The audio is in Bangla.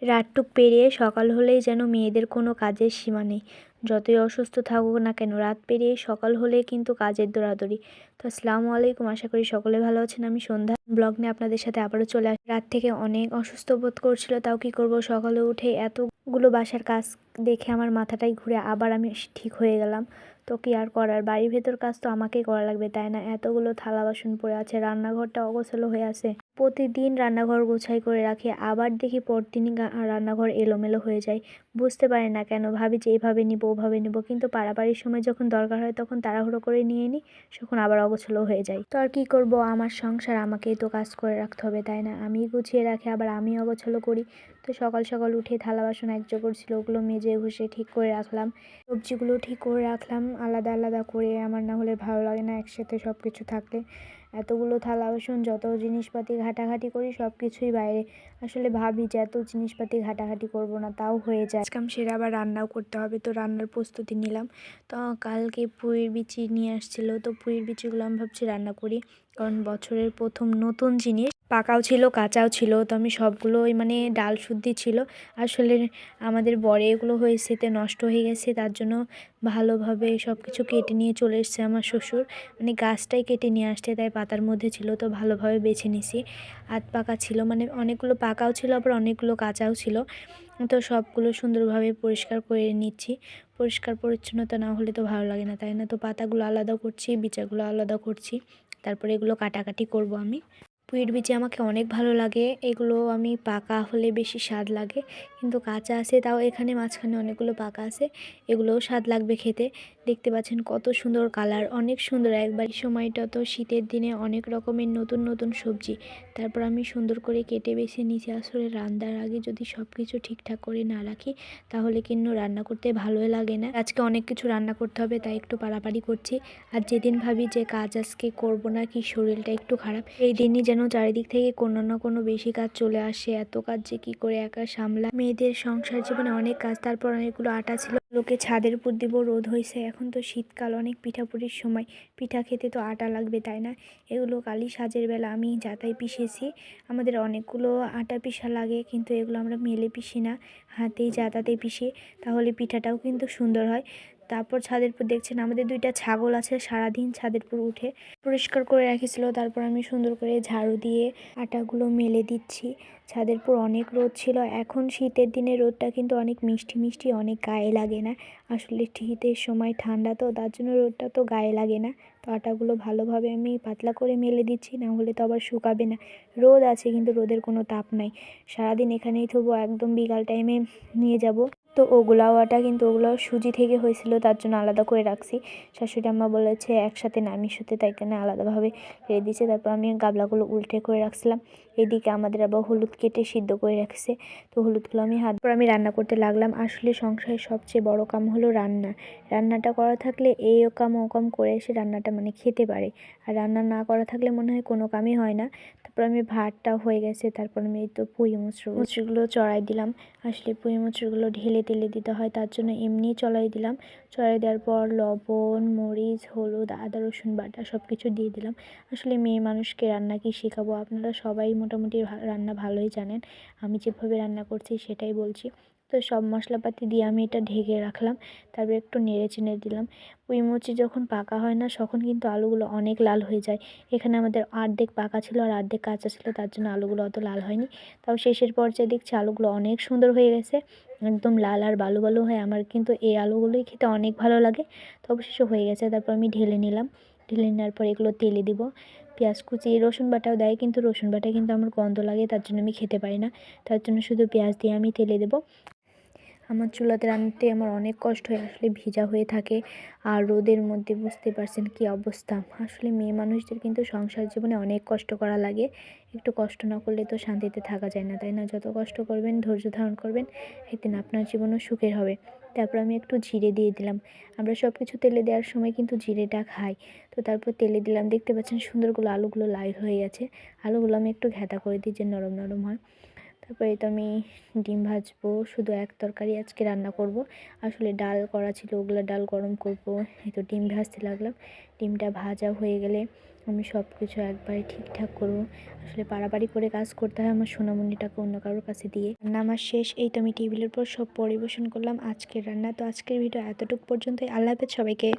রাতটুক পেরিয়ে সকাল হলেই যেন মেয়েদের কোনো কাজের সীমা নেই। যতই অসুস্থ থাকুক না কেন, রাত পেরিয়ে সকাল হলেই কিন্তু কাজের দৌড়াদৌড়ি। তো আসসালামু আলাইকুম, আশা করি সকলে ভালো আছেন। আমি সন্ধ্যা ব্লগ নিয়ে আপনাদের সাথে আবারও চলে আসি। রাত থেকে অনেক অসুস্থ বোধ করছিল, তাও কি করব, সকালে উঠে এতগুলো বাসার কাজ দেখে আমার মাথাটাই ঘুরে আবার আমি ঠিক হয়ে গেলাম। তো কি আর করার, বাড়ির ভেতর কাজ তো আমাকেই করা লাগবে, তাই না? এতগুলো থালা বাসন পড়ে আছে, রান্নাঘরটা অগোছালো হয়ে আছে। প্রতিদিন রান্নাঘর গোছাই করে রাখি, আবার দেখি পরদিনই রান্নাঘর এলোমেলো হয়ে যায়। বুঝতে পারি না কেন, ভাবি যে এভাবে নিব ওভাবে নিব, কিন্তু পাড়াপাড়ির সময় যখন দরকার হয় তখন তাড়াহুড়ো করে নিয়ে নিই, তখন আবার অগোছালো হয়ে যায়। তো আর কি করব, আমার সংসার, আমাকেই তো কাজ করে রাখতে হবে, তাই না? আমি গুছিয়ে রাখি, আবার আমি অগোছালো করি। তো সকাল সকাল উঠে থালা বাসন একজোগড় ছিল, ওগুলো মেজে ঘষে ঠিক করে রাখলাম। সবজিগুলো ঠিক করে রাখলাম আলাদা আলাদা করে, আমার না হলে ভালো লাগে না একসাথে সব কিছু থাকলে। এতগুলো থালা বাসন, যত জিনিসপাতি ঘাটাঘাটি করি সব কিছুই বাইরে। আসলে ভাবি যে এত জিনিসপাতি ঘাটাঘাটি করব না, তাও হয়ে যায়। আজকাম সেরে আবার রান্নাও করতে হবে, তো রান্নার প্রস্তুতি নিলাম। তো কালকে পুঁইয়ের বিচি নিয়ে আসছিলো, তো পুঁইয়ের বিচিগুলো আমি ভাবছি রান্না করি, কারণ বছরের প্রথম নতুন জিনিস। পাকাও ছিল কাঁচাও ছিল, তো আমি সবগুলোই মানে ডাল শুদ্ধি ছিল। আসলে আমাদের বরে এগুলো হয়েছে, তে নষ্ট হয়ে গেছে, তার জন্য ভালোভাবে সব কিছু কেটে নিয়ে চলে এসছে আমার শ্বশুর। মানে গাছটাই কেটে নিয়ে আসছে, তাই পাতার মধ্যে ছিল, তো ভালোভাবে বেছে নিছি। আধ পাকা ছিল, মানে অনেকগুলো পাকাও ছিল আবার অনেকগুলো কাঁচাও ছিল। তো সবগুলো সুন্দরভাবে পরিষ্কার করে নিচ্ছি। পরিষ্কার পরিচ্ছন্নতা না হলে তো ভালো লাগে না, তাই না? তো পাতাগুলো আলাদা করছি, বিচাগুলো আলাদা করছি, তারপরে এগুলো কাটাকাটি করব আমি। পুঁইয়ের বিচি আমাকে অনেক ভালো লাগে, এগুলো আমি পাকা হলে বেশি স্বাদ লাগে, কিন্তু কাঁচা আছে, তাও এখানে মাঝখানে অনেকগুলো পাকা আছে, এগুলোও স্বাদ লাগবে খেতে। দেখতে পাচ্ছেন কত সুন্দর কালার, অনেক সুন্দর। একবার সময়টা তো শীতের দিনে অনেক রকমের নতুন নতুন সবজি, তারপর আমি সুন্দর করে কেটে বেছে নিচে। আসলে রান্নার আগে যদি সব কিছু ঠিকঠাক করে না রাখি, তাহলে কিন্তু রান্না করতে ভালোই লাগে না। আজকে অনেক কিছু রান্না করতে হবে, তাই একটু পাড়াপাড়ি করছি। আর যেদিন ভাবি যে কাজ আজকে করব না, কি শরীরটা একটু খারাপ, এই দিনই যেন চারিদিক থেকে কোনো না কোনো বেশি কাজ চলে আসে। এত কাজ যে কী করে একা সামলা। মেয়েদের সংসার জীবনে অনেক কাজ। তারপর অনেকগুলো আটা ছিল, লোকে ছাদের উপর দিব, রোদ হয়েছে, এখন তো শীতকাল, অনেক পিঠাপুরির সময়, পিঠা খেতে তো আটা লাগবে, তাই না? এগুলো কালি সাজের বেলা আমি যাতাই পিষেছি। আমাদের অনেকগুলো আটা পিষা লাগে, কিন্তু এগুলো আমরা মেলে পিষি না, হাতেই যাতাতে পিষি, তাহলে পিঠাটাও কিন্তু সুন্দর হয়। তারপর ছাদের উপর দেখছেন আমাদের দুইটা ছাগল আছে, সারাদিন ছাদের উপর উঠে পরিষ্কার করে রাখিছিল। তারপর আমি সুন্দর করে ঝাড়ু দিয়ে আটাগুলো মেলে দিচ্ছি। ছাদের উপর অনেক রোদ ছিল, এখন শীতের দিনে রোদটা কিন্তু অনেক মিষ্টি মিষ্টি, অনেক গায়ে লাগে না। আসলে শীতের সময় ঠান্ডা, তো তার জন্য রোদটা তো গায়ে লাগে না। তো আটাগুলো ভালোভাবে আমি পাতলা করে মেলে দিচ্ছি, না হলে তো আবার শুকাবে না। রোদ আছে কিন্তু রোদের কোনো তাপ নাই। সারাদিন এখানেই থাকবো, একদম বিকাল টাইমে নিয়ে যাব। তো ওগুলাও আটা, কিন্তু ওগুলাও সুজি থেকে হয়েছিল, তার জন্য আলাদা করে রাখছি। শাশুড়ি আম্মা বলেছে একসাথে নামিয়ে সাথে, তাই কেন আলাদাভাবে রেখে দিয়েছে। তারপর আমি গাবলাগুলো উল্টে করে রাখছিলাম। এদিকে আমাদের আবার হলুদ কেটে সিদ্ধ করে রাখছে, তো হলুদগুলো আমি হাত পর আমি রান্না করতে লাগলাম। আসলে সংসারের সবচেয়ে বড় কাম হলো রান্না। রান্নাটা করা থাকলে এই কাম ও কাম করে এসে রান্নাটা মানে খেতে পারে, আর রান্না না করা থাকলে মনে হয় কোনো কামই হয় না। তারপর আমি ভাতটা হয়ে গেছে, তারপর আমি এই তো পুঁই মুচড়গুলো চড়াই দিলাম। আসলে পুঁই মুচড়গুলো ঢেলে তেলে দিতে হয়, তার জন্য এমনি চড়াই দিলাম। চড়াই দেওয়ার পর লবণ, মরিচ, হলুদ, আদা রসুন বাটা সব কিছু দিয়ে দিলাম। আসলে মেয়ে মানুষকে রান্না কি শেখাবো, আপনারা সবাই মোটামুটি রান্না ভালোই জানেন, আমি যেভাবে রান্না করছি সেটাই বলছি। তো সব মশলাপাতি দিয়ে আমি এটা ঢেকে রাখলাম, তারপর একটু নেড়ে চেড়ে দিলাম। পুঁই মুচি যখন পাকা হয় না, তখন কিন্তু আলুগুলো অনেক লাল হয়ে যায়। এখানে আমাদের অর্ধেক পাকা ছিল আর অর্ধেক কাঁচা ছিল, তার জন্য আলুগুলো অত লাল হয়নি। তাও শেষের পর্যায়ে দেখছি আলুগুলো অনেক সুন্দর হয়ে গেছে, একদম লাল আর বালু বালু হয়। আমার কিন্তু এই আলুগুলোই খেতে অনেক ভালো লাগে। তো অবশেষে হয়ে গেছে, তারপর আমি ঢেলে নিলাম। ঢেলে নেওয়ার পর এগুলো তেলে দিব। পেঁয়াজ কুচি, রসুন বাটাও দেয়, কিন্তু রসুন বাটায় কিন্তু আমার গন্ধ লাগে, তার জন্য আমি খেতে পারি না। তার জন্য শুধু পেঁয়াজ দিয়ে আমি তেলে দেবো। আমার চুলাতে রান্নাতে আমার অনেক কষ্ট হয়, আসলে ভিজা হয়ে থাকে আর রোদের মধ্যে বুঝতে পারছেন কি অবস্থা। আসলে মেয়ে মানুষদের কিন্তু সংসার জীবনে অনেক কষ্ট করা লাগে, একটু কষ্ট না করলে তো শান্তিতে থাকা যায় না, তাই না? যত কষ্ট করবেন, ধৈর্য ধারণ করবেন, একদিন আপনার জীবনও সুখের হবে। তারপর আমি একটু জিরে দিয়ে দিলাম। আমরা সব কিছু তেলে দেওয়ার সময় কিন্তু জিরেটা খাই। তো তারপর তেলে দিলাম, দেখতে পাচ্ছেন সুন্দরগুলো আলুগুলো লাল হয়ে গেছে। আলুগুলো আমি একটু ঘ্যাঁটা করে দিই যে নরম নরম হয়। তারপরে তো আমি ডিম ভাজবো, শুধু এক তরকারি আজকে রান্না করব। আসলে ডাল করা ছিল, ওগুলো ডাল গরম করব, এই তো ডিম ভাজতে লাগলাম। ডিমটা ভাজা হয়ে গেলে আমি সব কিছু একবারে ঠিকঠাক করব। আসলে বাড়াবাড়ি করে কাজ করতে হয় আমার সোনামণিটাকে অন্য কারোর কাছে দিয়ে। রান্না আমার শেষ, এই তো আমি টেবিলের উপর সব পরিবেশন করলাম আজকের রান্না। তো আজকের ভিডিও এতটুকু পর্যন্তই। আল্লাহ হাফেজ সবাইকে।